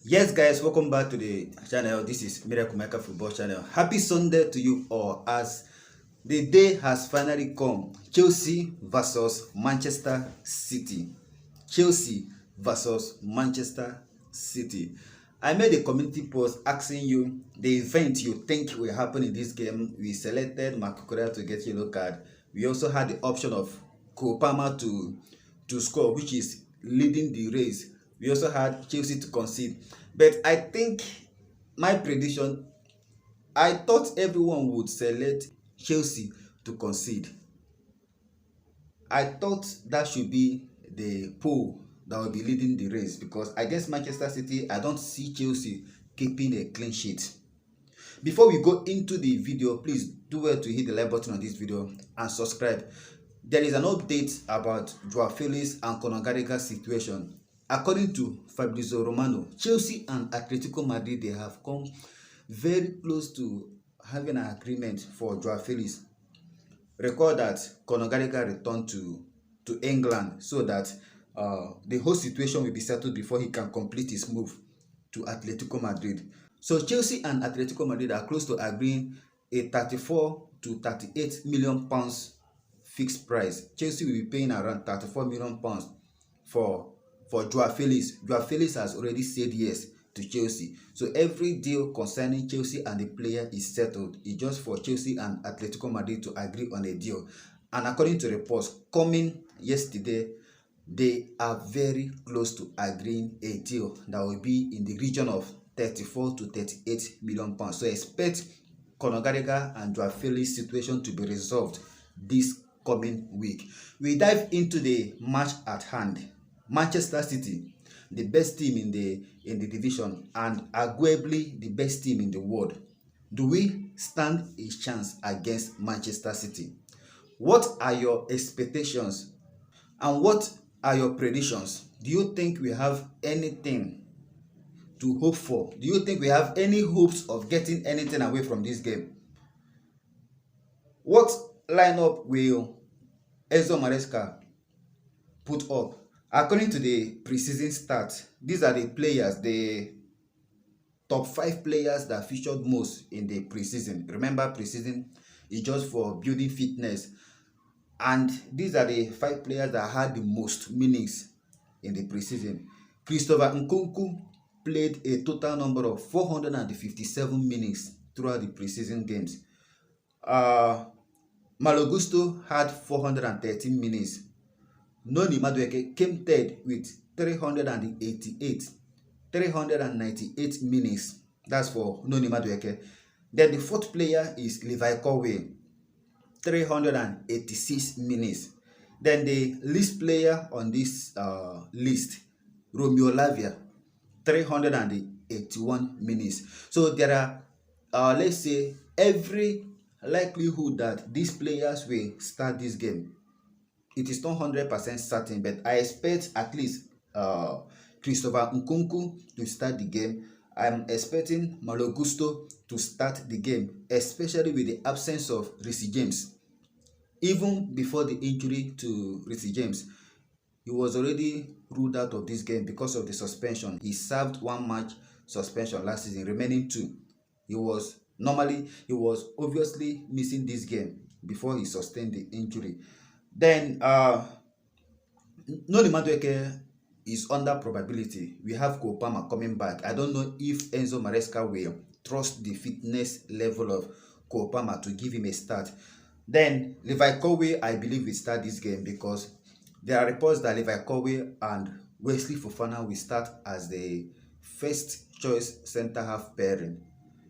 Yes, guys, welcome back to the channel. This is Miracle Maker Football Channel. Happy Sunday to you all as the day has finally come. Chelsea versus Manchester City. Chelsea versus Manchester City. I made a community post asking you the event you think will happen in this game. We selected Mark Correa to get yellow card. We also had the option of Cole Palmer to score, which is leading the race. We also had Chelsea to concede. But I think my prediction, I thought everyone would select Chelsea to concede. I thought that should be the poll that will be leading the race because against Manchester City, I don't see Chelsea keeping a clean sheet. Before we go into the video, please do well to hit the like button on this video and subscribe. There is an update about Joao Felix and Conor Gallagher's situation. According to Fabrizio Romano, Chelsea and Atletico Madrid, they have come very close to having an agreement for Joao Felix. Recall that Conor Gallagher returned to England so that the whole situation will be settled before he can complete his move to Atletico Madrid. So Chelsea and Atletico Madrid are close to agreeing a 34 to 38 million pounds fixed price. Chelsea will be paying around 34 million pounds for Joao Felix. Joao Felix has already said yes to Chelsea. So every deal concerning Chelsea and the player is settled. It's just for Chelsea and Atletico Madrid to agree on a deal. And according to reports coming yesterday, they are very close to agreeing a deal that will be in the region of 34 to 38 million pounds. So expect Conor Gallagher and Joao Felix situation to be resolved this coming week. We dive into the match at hand. Manchester City, the best team in the division and arguably the best team in the world. Do we stand a chance against Manchester City? What are your expectations and what are your predictions? Do you think we have anything to hope for? Do you think we have any hopes of getting anything away from this game? What lineup will Enzo Maresca put up? According to the preseason stats, these are the players, the top 5 players that featured most in the preseason. Remember, preseason is just for building fitness. And these are the 5 players that had the most minutes in the preseason. Christopher Nkunku played a total number of 457 minutes throughout the preseason games. Malo Gusto had 413 minutes. Noni Madueke came third with 398 minutes. That's for Noni Madueke. Then the 4th player is Levi Colwill, 386 minutes. Then the least player on this list, Romeo Lavia, 381 minutes. So there are, let's say, every likelihood that these players will start this game. It is not 100% certain, but I expect at least Christopher Nkunku to start the game. I'm expecting Malo Gusto to start the game, especially with the absence of Reece James. Even before the injury to Reece James, he was already ruled out of this game because of the suspension. He served 1 match suspension last season, remaining 2. He was obviously missing this game before he sustained the injury. Then Noni Madueke is under probability. We have Cole Palmer coming back. I don't know if Enzo Maresca will trust the fitness level of Cole Palmer to give him a start. Then Levi Colwill, I believe, will start this game because there are reports that Levi Colwill and Wesley Fofana will start as the first choice centre-half pairing,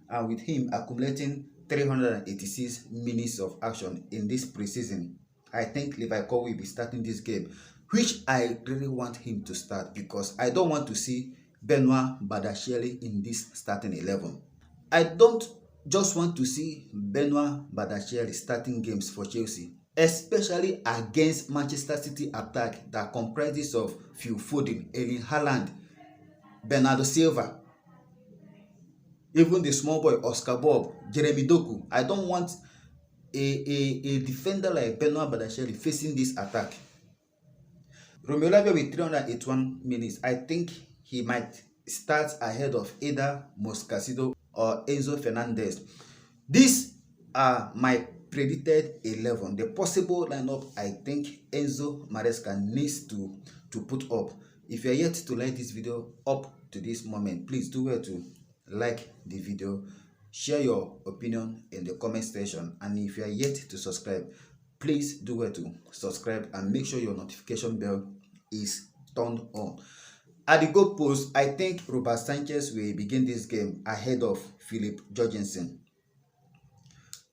and with him accumulating 386 minutes of action in this preseason, I think Levi Colwill will be starting this game, which I really want him to start because I don't want to see Benoit Badiashile in this starting 11. I don't just want to see Benoit Badiashile starting games for Chelsea, especially against Manchester City attack that comprises of Phil Foden, Erling Haaland, Bernardo Silva, even the small boy Oscar Bob, Jeremy Doku. I don't want a defender like Benoit Badiashile facing this attack. Romeo Lavia with 381 minutes, I think he might starts ahead of either Moscasido or Enzo Fernandez. These are my predicted 11. The possible lineup I think Enzo Maresca needs to put up. If you are yet to like this video up to this moment, please do well to like the video, share your opinion in the comment section, and if you are yet to subscribe, please do well to subscribe and make sure your notification bell is turned on. At the goal post, I think Robert Sanchez will begin this game ahead of Philip Jorgensen.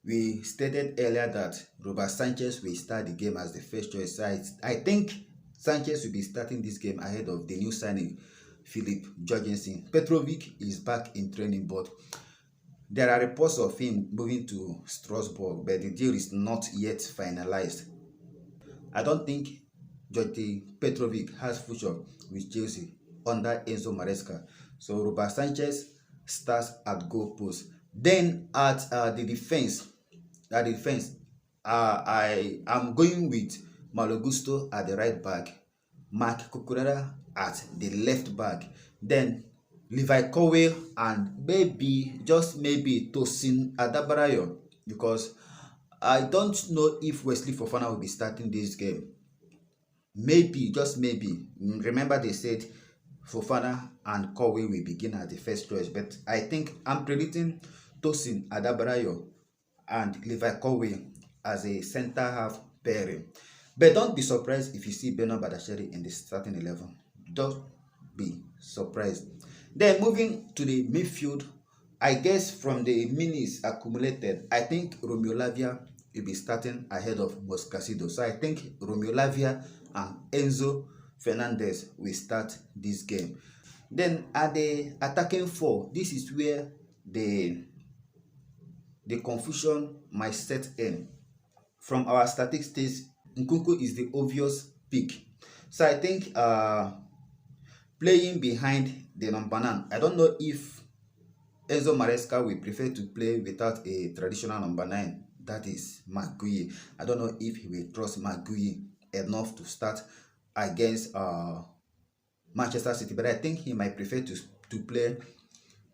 We stated earlier that Robert Sanchez will start the game as the first choice. I think Sanchez will be starting this game ahead of the new signing, Philip Jorgensen. Petrovic is back in training, but there are reports of him moving to Strasbourg, but the deal is not yet finalized. I don't think Jordi Petrovic has future with Chelsea under Enzo Maresca. So Robert Sanchez starts at goal post. Then at the defense, I am going with Malo Gusto at the right back, Mark Cucurella at the left back, then Levi Colwill and maybe, just maybe, Tosin Adabarayo, because I don't know if Wesley Fofana will be starting this game. Maybe, just maybe. Remember they said Fofana and Colwill will begin as the first choice, but I think I'm predicting Tosin Adabarayo and Levi Colwill as a center half pairing. But don't be surprised if you see Beno Badasheri in the starting 11. Don't be surprised. Then moving to the midfield, I guess from the minutes accumulated, I think Romeo Lavia will be starting ahead of Moscasido. So I think Romeo Lavia and Enzo Fernandez will start this game. Then at the attacking four, this is where the confusion might set in. From our statistics, Nkunku is the obvious pick. So I think playing behind the number 9, I don't know if Enzo Maresca will prefer to play without a traditional number 9, that is Maguire. I don't know if he will trust Maguire enough to start against Manchester City, but I think he might prefer to play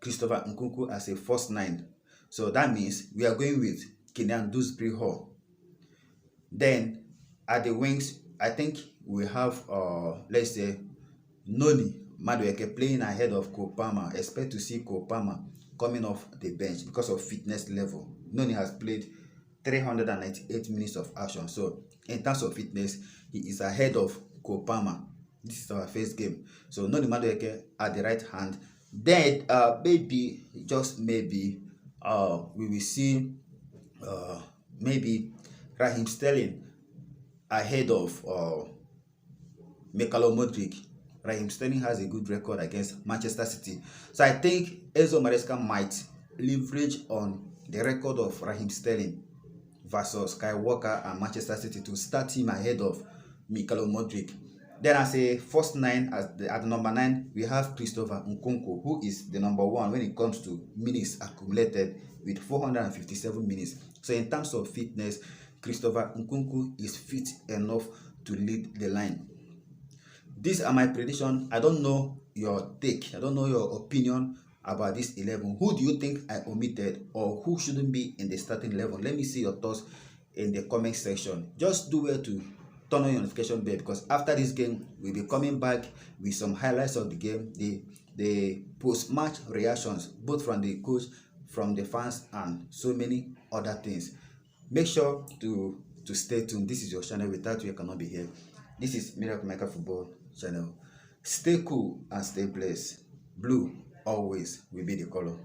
Christopher Nkunku as a first 9. So that means we are going with Kenyan Dewsbury Hall. Then at the wings, I think we have let's say Noni Madueke playing ahead of Kopama. Expect to see Kopama coming off the bench because of fitness level. Noni has played 398 minutes of action, so in terms of fitness, he is ahead of Kopama. This is our first game. So Noni Madueke at the right hand. Then maybe, just maybe, we will see maybe Raheem Sterling ahead of Mikhailo Modric. Raheem Sterling has a good record against Manchester City. So I think Enzo Maresca might leverage on the record of Raheem Sterling versus Kyle Walker and Manchester City to start him ahead of Mikhailo Modric. Then as a first 9, at the number 9, we have Christopher Nkunku, who is the number 1 when it comes to minutes accumulated with 457 minutes. So in terms of fitness, Christopher Nkunku is fit enough to lead the line. These are my predictions. I don't know your take. I don't know your opinion about this 11. Who do you think I omitted, or who shouldn't be in the starting 11? Let me see your thoughts in the comment section. Just do well to turn on your notification bell, because after this game, we'll be coming back with some highlights of the game, the post-match reactions, both from the coach, from the fans, and so many other things. Make sure to stay tuned. This is your channel. Without you, I cannot be here. This is Miracle Maker Football channel. Stay cool and stay blessed. Blue always will be the color.